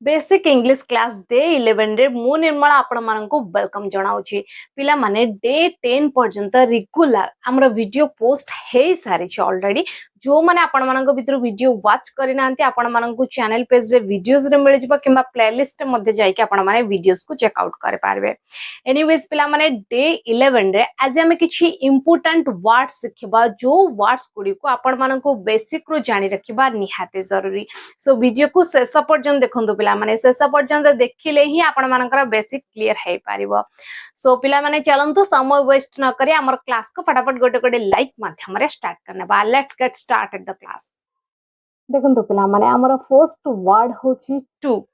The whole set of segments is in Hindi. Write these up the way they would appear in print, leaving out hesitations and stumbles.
बेसिक इंग्लिश क्लास डे 11 रे मु निर्मला आपण माननकु वेलकम जणाउची पिला माने डे 10 पर्यंत रेगुलर हमर वीडियो पोस्ट हे सारी छ ऑलरेडी जो माने आपण माननक भितर वीडियो वॉच करि नांती आपण माननकु चैनल पेज रे वीडियोस रे मिल जिबा किबा प्लेलिस्ट मध्ये जाई कि आपण माने वीडियोस को चेक आउट कर पारबे। एनीवेज पिला माने डे 11 रे आज हम किछि इंपोर्टेंट वर्ड्स सिखबा जो वर्ड्स गुडी को आपण माननकु बेसिक रु जानि रखिबा निहाते जरूरी। सो वीडियो को शेष पर्यंत देखंतु पिला माने शेष पर्यंत देखिले ही आपण मानकर बेसिक क्लियर है पारिबो। सो पिला माने चलंतु समय वेस्ट न करी हमर क्लास को फटाफट गोटे गोटे लाइक माध्यम रे स्टार्ट करने बा। Let's get started the class. देखंतु पिला माने हमर फर्स्ट वर्ड होची टू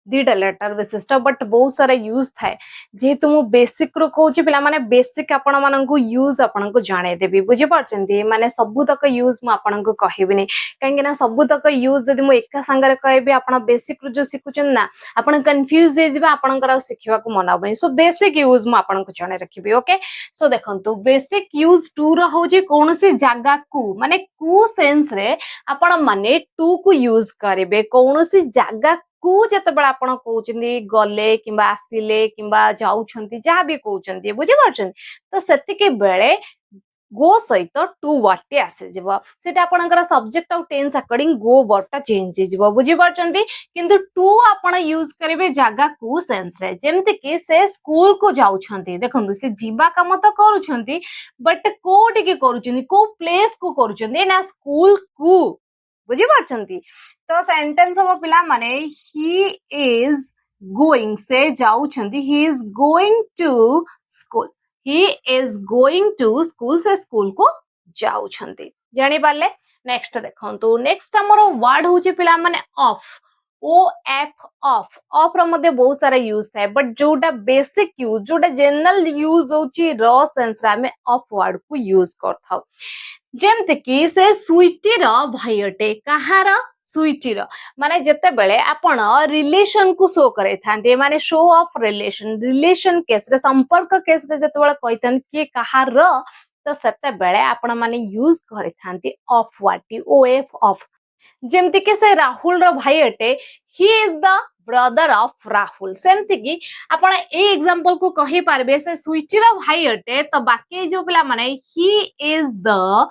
दीटा लेटर विशिष्ट बट बहुत सारा यूज थाए जेहेतु मु बेसिक रो कहूची पिला माने बेसिक आपण माननकु यूज आपण को जाने देबी बुझी परचंती माने सब तक यूज मु आपण को कहबिनी काहे ना सब तक यूज जदि मु एका संगरे कहबी आपण बेसिक रो जो सिकुचन ना आपण कंफ्यूज हे जिबा आपण कर सिखिबा को मन होबनी। सो बेसिक यूज मु आपण को जाने रखिबी। ओके सो देखंतु बेसिक यूज टू रो होची कोनोसी जागा को माने कु सेंस रे आपण माने टू को यूज करिवे कोनोसी जागा कु जेतेबेला आपण कहउचंदी गले किबा आसिले किबा जाउछंती जहा भी कहउचंती बुझी परछन तो सेतिके बेले गो सहित टू वर्ड टे आसे जिवो सेटा आपनकर सब्जेक्ट और टेंस अकॉर्डिंग गो वर्ड टा चेंज हे जिवो बुझी परछंती किंतु टू आपण यूज करिवे जागा कु सेंस रे जेमते कि से स्कूल को जाउछंती देखंतु से जीवा काम तो करूछंती बट कोठी के करूछंती को प्लेस को करूछंती ना स्कूल को बुझी परछंती। तो सेंटेंस हम पिला माने ही इज गोइंग से जाउछंती he is going to school he is going to school से स्कूल को जाउछंती जानि पाले। नेक्स्ट देखंतु नेक्स्ट हमर वर्ड होची पिला माने of O F of of रो मध्ये बहुत सारा यूज थाए बट जोटा बेसिक यूज जोटा जनरल यूज होची र सेंस रे हमें ऑफ वर्ड को यूज करथाउ जेमते कि से स्वीटी रो भाईटे कहार स्वीटी रो माने जेते बेले आपण रिलेशन को शो करे थांते माने शो ऑफ रिलेशन केस रे संपर्क केस रे जेते बेले कहितन कि कहार रो तो सेते बेले आपण माने यूज करे थांती ऑफ वाटी ओ एफ ऑफ जेमति कि से राहुल रो भाई अटे he is the brother of Rahul सेमति कि आपण ए एग्जांपल को कहि पारबे से स्वीटी रो भाई अटे तो बाकी जो पिला माने he is the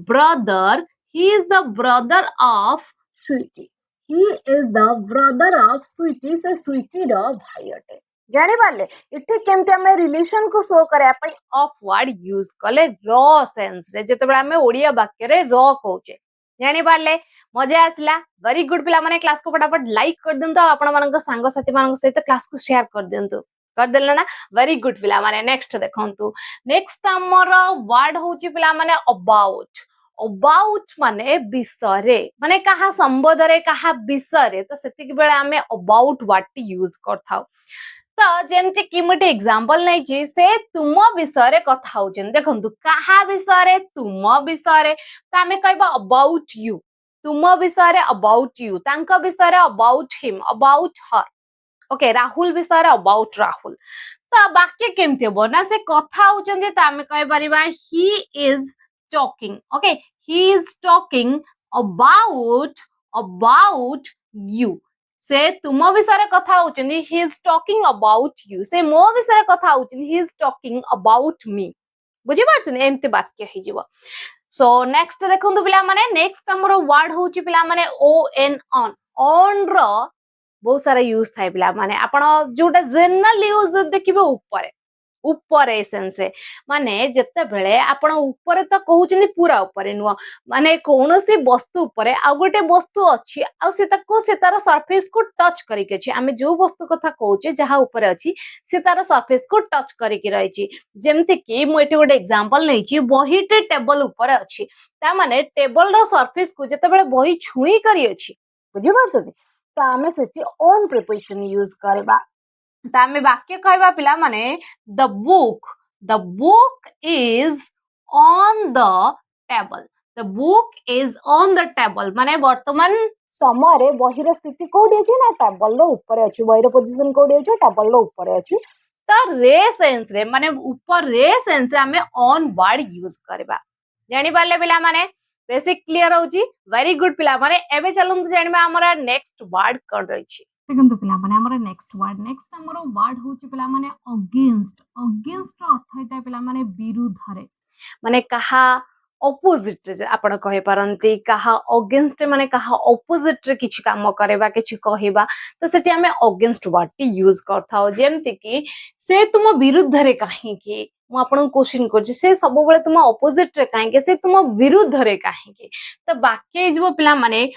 brother he is the brother of Sweety he is the brother of Sweety से स्वीटी रो भाई अटे जानि पाले इथे केमते हमें रिलेशन को शो करे पई ऑफ वर्ड यूज कले रॉ सेंस रे जेतेबेला हमें ओडिया वाक्य रे रॉ कहूचे जानि पाले मजा आसला वेरी गुड पिला माने क्लास को फटाफट लाइक कर दियंतो आपण मानक संग साथी मानक सहित क्लास को शेयर कर दियंतो कर देला ना वेरी गुड पिला माने। नेक्स्ट देखंतु नेक्स्ट हमर वर्ड होची पिला माने अबाउट अबाउट माने विषय माने कहा संबंध रे कहा विषय तो सेतिक बेले हमें अबाउट वर्ड यूज करथाउ तो जेमति कि मोटे एग्जांपल नै छी से तुम विषय रे कथा होचन देखंतु कहा विषय रे तुम विषय रे तो हमें कहबा अबाउट यू तुम विषय रे अबाउट यू तांका विषय रे about him about her okay Rahul विषय रे अबाउट राहुल तो वाक्य केमति हो ना से कथा होचन तो हमें कहि परिबा he is talking okay he is talking about you से तुम विषय कथा होचंदी he is talking about you से मो विषय कथा होचंदी he is talking about me बुझी पारछन एमते वाक्य हे जीवो। सो नेक्स्ट देखंतु पिला माने नेक्स्ट हमर वर्ड होची पिला माने ओ एन ऑन रो बहुत सारा यूज थाए पिला माने आपण जोटा जनरल यूज देखिबे ऊपर ऊपर सेंस रे माने जत्ते बेले आपण ऊपर तो कहउचनी पूरा ऊपर नुवा माने कोनोसी वस्तु ऊपर आ गोटे वस्तु अछि आ से तको से तार सरफेस को टच करिके अछि आमे जो वस्तु कथा कहउचे जहा ऊपर अछि से तार सरफेस को टच करिके रहिछि जेमति कि मु एटी गोटे एग्जांपल नै छी बहीटे टेबल ऊपर अछि ता माने टेबल रो सरफेस को जत्ते बेले बही छुई करी अछि बुझि पारछथि तो आमे सेति ऑन प्रिपरेशन यूज करबा तामे वाक्य कहबा पिला माने the book is on the table माने वर्तमान समय रे बहिर स्थिति कोडी अछि ना टेबल रो ऊपर अछि बहिर पोजीशन कोडी अछि टेबल रो ऊपर अछि त रे सेंस रे माने ऊपर रे सेंस रे हमें ऑन वर्ड यूज करबा जानि पाले पिला माने बेसिक क्लियर होची वेरी गुड पिला माने एबे चलंतु जानिबा हमरा नेक्स्ट वर्ड कर रही छी देखंतु पिला माने हमर नेक्स्ट हमर वर्ड होची पिला माने अगेंस्ट अर्थ होता पिला माने विरुद्धरे माने कहा ऑपोजिट रे आपण कहि परंती कहा अगेंस्ट माने कहा ऑपोजिट रे किछि काम करेबा किछि कहिबा तो सेठी हमें अगेंस्ट वर्ड टी यूज करथाओ जेमति कि से तुम विरुद्ध रे काहे कि मु आपण क्वेश्चन करछि से सब बेले तुम ऑपोजिट रे काहे कि से तुम विरुद्ध रे काहे कि तो वाक्य इजबो पिला माने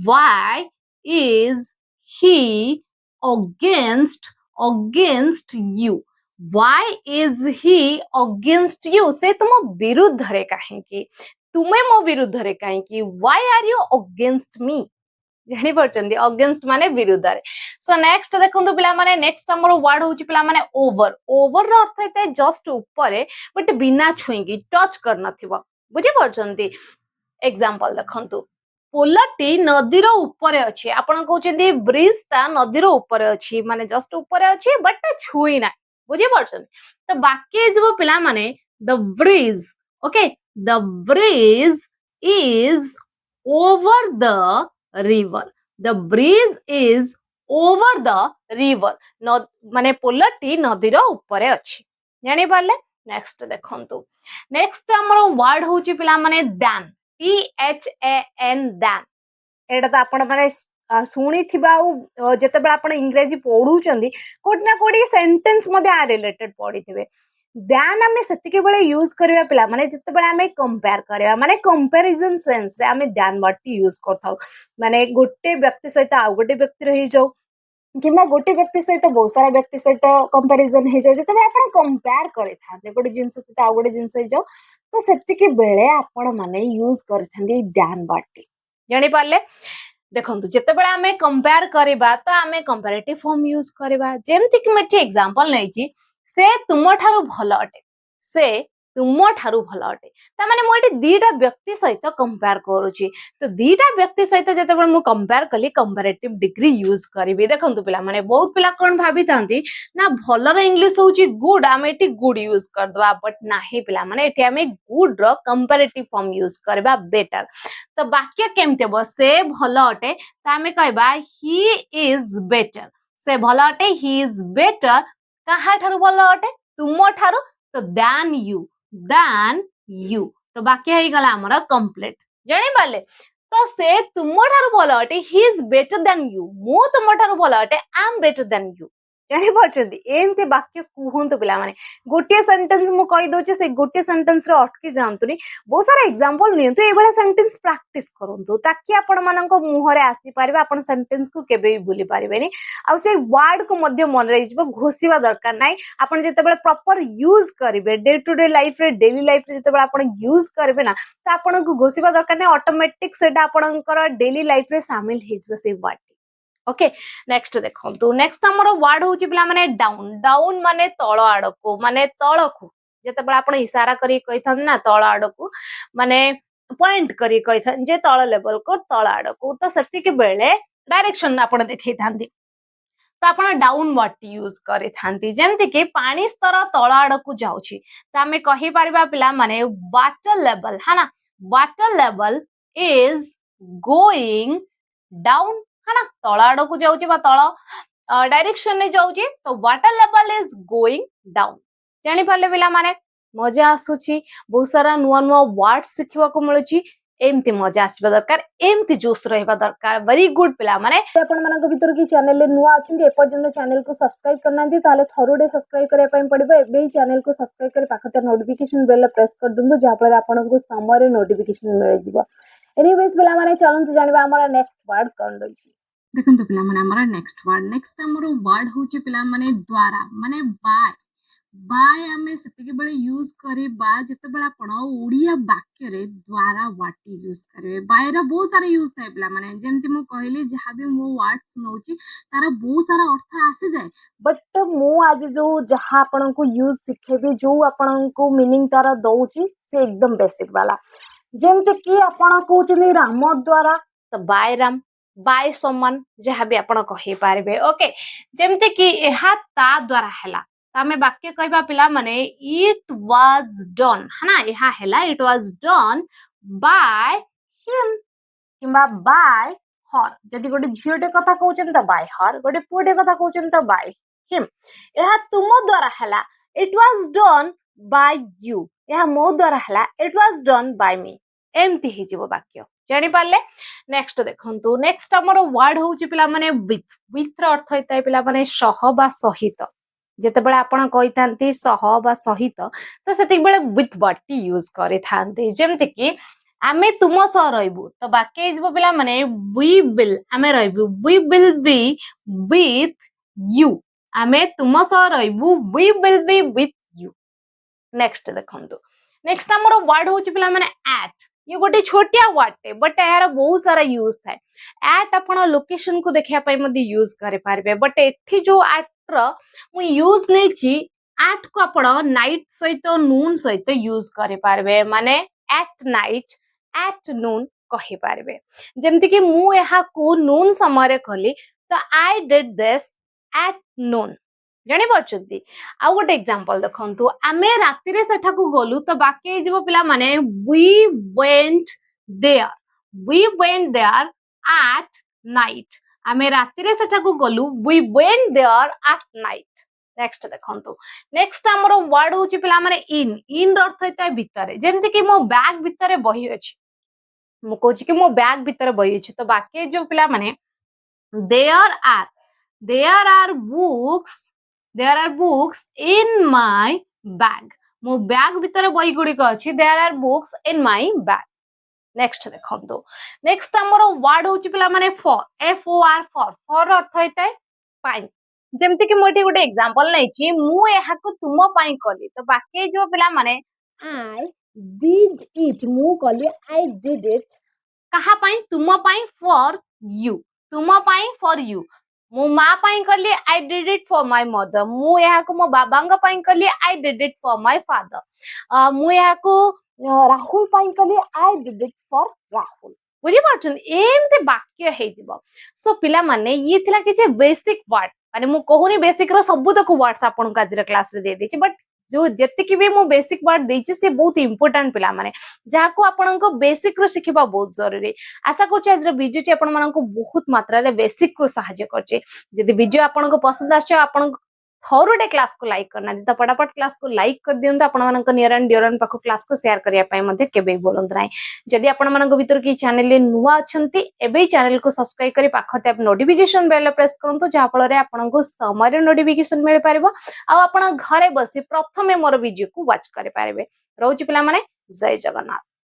why is he against you why is he against you से तुम विरुद्ध रे काहेकि तुमे मो विरुद्ध रे काहेकि why are you against me जानि परचंदी अगेंस्ट माने विरुद्ध रे सो नेक्स्ट देखंतु पिला माने नेक्स्ट हमर वर्ड होची पिला माने ओवर रो अर्थ हेते जस्ट ऊपर बट बिना छुईकी टच कर नथिबो बुझि परचंदी एग्जांपल देखंतु पोलटी नदीर ऊपर अच्छी आपण कहते ब्रिज टा नदीर ऊपर अच्छी माने जस्ट ऊपर अच्छी बट छुई ना बुझी पार्छन तो बाकी जब पिला माने the bridge okay the bridge is over the river the bridge is over the river माने पोलटी नदीर ऊपर अच्छी जानि पारले नेक्स्ट देखंतु नेक्स्ट हमर वर्ड होची पिला माने दैन THAN दैन एटा तो आपण माने सुनी थिबा जते बेला आपण इंग्रजी पढुचंदी कोड ना कोडी सेंटेंस मध्ये आ रिलेटेड पढिथिबे दैन हमें सेतिके बेले यूज करबा पिला माने जते बेला हमें कंपेयर करबा माने कंपैरिजन सेंस रे हमें दैन वर्ड यूज करथाउ माने गोटे व्यक्ति सहित आ गोटे व्यक्ति रही जाऊ किंबा गोटे व्यक्ति सहित बहुत सारा व्यक्ति सहित कंपैरिजन हे जाऊ जते आपण कंपेयर करे थाते गोटे जिंस सहित आ गोटे जिंस हे जाऊ तो सेतिके बेले आपण माने यूज करथांदी दैन वर्ड जानि पारले देखंतु जते बेले हमें कंपेयर करबा तो हमें कंपैरेटिव फॉर्म यूज करबा जेमति कि मैं एग्जांपल नै छी से तुम ठारू भलो अटे से तुम ठारू भलो अटे ता माने मो एटी दीटा व्यक्ति सहित कंपेयर करूची तो दीटा व्यक्ति सहित जते बेले मु कंपेयर कली कंपैरेटिव डिग्री यूज करबी देखंतु पिला माने बहुत पिला कोन भाबी तांती ना भलो रे इंग्लिश होची गुड हम एटी गुड यूज कर दवा बट नाही पिला माने एटी हमें गुड रो कंपैरेटिव फॉर्म यूज करबा बेटर तो वाक्य केमते बो से भलो अटे ता हमें कहबा ही इज बेटर से भलो अटे ही इज बेटर कहा ठारू भलो अटे तुम ठारू तो दैन यू तो वाक्य हे गला हमर कंप्लीट जानि पाले तो से तुम ठारू भलो अटे he is better than you मु तुम ठारू भलो अटे I am better than you जानि परछंदी एमते वाक्य कुहंतु पिला माने गोटे सेंटेंस मु कहि दोचे से गोटे सेंटेंस रे अटकी जांतुनी बहुत सारा एग्जांपल नियंतु एबळे सेंटेंस प्रैक्टिस करंतु ताकि आपण मानक मुहरे आसी पारिबे आपण सेंटेंस को केबे भी भूली पारिबेनी आ से वर्ड को मध्य मन रही जबो घोषिबा दरकार नाही आपण जेतेबेले प्रॉपर यूज करिवे डे टू डे लाइफ रे डेली लाइफ रे जेतेबेले आपण यूज करिवे ना तो आपण को घोषिबा दरकार नाही ऑटोमेटिक सेटा आपणकर डेली लाइफ रे शामिल हे जबो से वर्ड ओके नेक्स्ट देखंतु नेक्स्ट हमर वर्ड होची पिला माने डाउन माने तळ आडको माने तळखु जते बेला आपण इशारा करी कहिथन ना तळ आडको माने पॉइंट करी कहिथन जे तळ लेवल को तळ आडको तो सेति के बेले डायरेक्शन आपण देखै थांती तो आपण डाउन वर्ड यूज करी थांती जेमति कि पानी स्तर तळ आडको जाउची त हमें कहि परिबा पिला माने वाटर लेवल है ना water level is going down है ना तळ आडको जाउची बा तळ डायरेक्शन ने जाउची तो water level is going down जानि पाले पिला माने मजा आसुची बहुत सारा नुवा नुवा वर्ड्स सिखिबा को मिलुची एमती मजा आसीबा दरकार एमती जोश रहबा दरकार वेरी गुड पिला माने आपण मानक भीतर की चैनल ले नुवा अछिंदी एपर्यंत चैनल को सब्सक्राइब करनांती ताले थरुडे सब्सक्राइब करे पई पड़िबो एबे ही चैनल को सब्सक्राइब करे पाखते नोटिफिकेशन बेल प्रेस कर दंदु जा पर आपण को समय रे नोटिफिकेशन मिल जिवो एनीवेज पिला माने चलंतु जानिबा हमर नेक्स्ट वर्ड कोन रही देखंतु पिला माने हमर नेक्स्ट हमर वर्ड होची पिला माने द्वारा माने बाय हमें सेतिके बेले यूज करे बा जते बेला आपण ओडिया वाक्य रे द्वारा वर्ड यूज करे बाय रा बहुत सारा यूज थाए पिला माने जेमति मु कहली जहां भी मो वर्ड सुनौची तारा बहुत सारा अर्थ आसी जाए बट मु आज जो जहां आपण को यूज सिखेबी जो आपण को मीनिंग तारा दउची से एकदम बेसिक वाला जेमति कि आपण कहउचनी राम द्वारा तो बाय राम बाय सम्मान जहां भी आपण कहि पारबे ओके जेमति कि एहा ता द्वारा हैला तामे वाक्य कहबा पिला माने इट वाज डन है ना एहा हैला it was done by him किंबा बाय हर जदि गोटे झीटे कथा कहउछन त बाय हर गोटे पुटे कथा कहउछन त बाय हिम यह तुम द्वारा हला it was done bye you यह मो द्वारा हला इट वाज डन बाय मी एमती ही जीवो वाक्य जानि पारले नेक्स्ट देखंतु नेक्स्ट हमर वर्ड होउची पिला माने विथ रो अर्थ होइता पिला माने सह बा सहित जेतेबेले आपण कहिथांती सह बा सहित तो सेतिक बेले विथ वर्ड टी यूज करि थांती जेमति कि आमे तुम सह रहबु तो वाक्य इजबो पिला माने वी विल आमे रहबु we will be with you आमे तुम सह रहबु we will be with you next देखंतु नेक्स्ट हमर वर्ड होउची पिला माने एट ये गोटे छोटिया वर्ड टे बट यार बहुत सारा यूज थाए एट आपण लोकेशन को देखिया पई मध्ये यूज करे पारबे बट एठी जो एट रो मु यूज नै छी एट को आपण नाइट सहित नून सहित यूज करे पारबे माने एट नाइट एट नून कहि पारबे जेमति कि मु यहा को नून समय रे कली तो I did this at noon जानि पारछंती आ गोटे एग्जांपल देखंतु आमे राति रे सेठा को गलु तो बाकी जीवो पिला माने we went there at night आमे राति रे सेठा को गलु we went there at night next देखंतु नेक्स्ट हमरो वर्ड होची पिला माने इन रो अर्थ होता है भितरे जेमति कि मो बैग भितरे बही अछि मु कहूची कि मो बैग भितरे बही अछि तो बाकी जो पिला माने there are books in my bag मो बैग भितरे बही गुडी को अछि there are books in my bag next देखंतु नेक्स्ट हमरो वर्ड होची पिला माने for F O R for earth होइतै पाई जेमति कि मोटी गोटे एग्जांपल नै छी मु एहा को तुम पाई कली तो बाकी जो पिला माने आई डिड इट मु कली आई डिड इट कहा पाई तुम पाई फॉर यू मो माँ पाई कली I did it for my mother मु यहाँ को मो बाबांग पाई कली I did it for my father मु यहाँ को राहुल पाई कली I did it for Rahul बुझी पाछन एमते वाक्य हे जिवो सो पिला माने ये थिला किछ बेसिक वर्ड माने मु कहूनी बेसिक रो सब तक वर्ड्स आपन का आज क्लास रे दे देछि बट जो जति कि भी मु बेसिक वर्ड देछि से बहुत इंपोर्टेंट पिला माने जाको आपन को बेसिक रो सिखिबा बहुत जरूरी आशा करछि आज रो वीडियो चे आपन मानन को बहुत मात्रा रे बेसिक रो सहाय्य करछि जदि वीडियो आपन को पसंद आछो आपन थोरुडे क्लास को लाइक करना तो फटाफट क्लास को लाइक कर दियंतु आपण मानन को नियर एंड डियर एंड पाखो क्लास को शेयर करिया पय मध्ये केबे बोलंत नाही जदि आपण मानन को भीतर की चैनल ले नुवा अछंती एबे चैनल को सब्सक्राइब करी पाखो टैब नोटिफिकेशन बेल प्रेस करंतु जा फल रे आपण को समय नोटिफिकेशन मिल पारिबो आ आपण घरे बसी प्रथमे मोर वीडियो को वाच करे पारिबे रहउची पिला माने जय जगन्नाथ।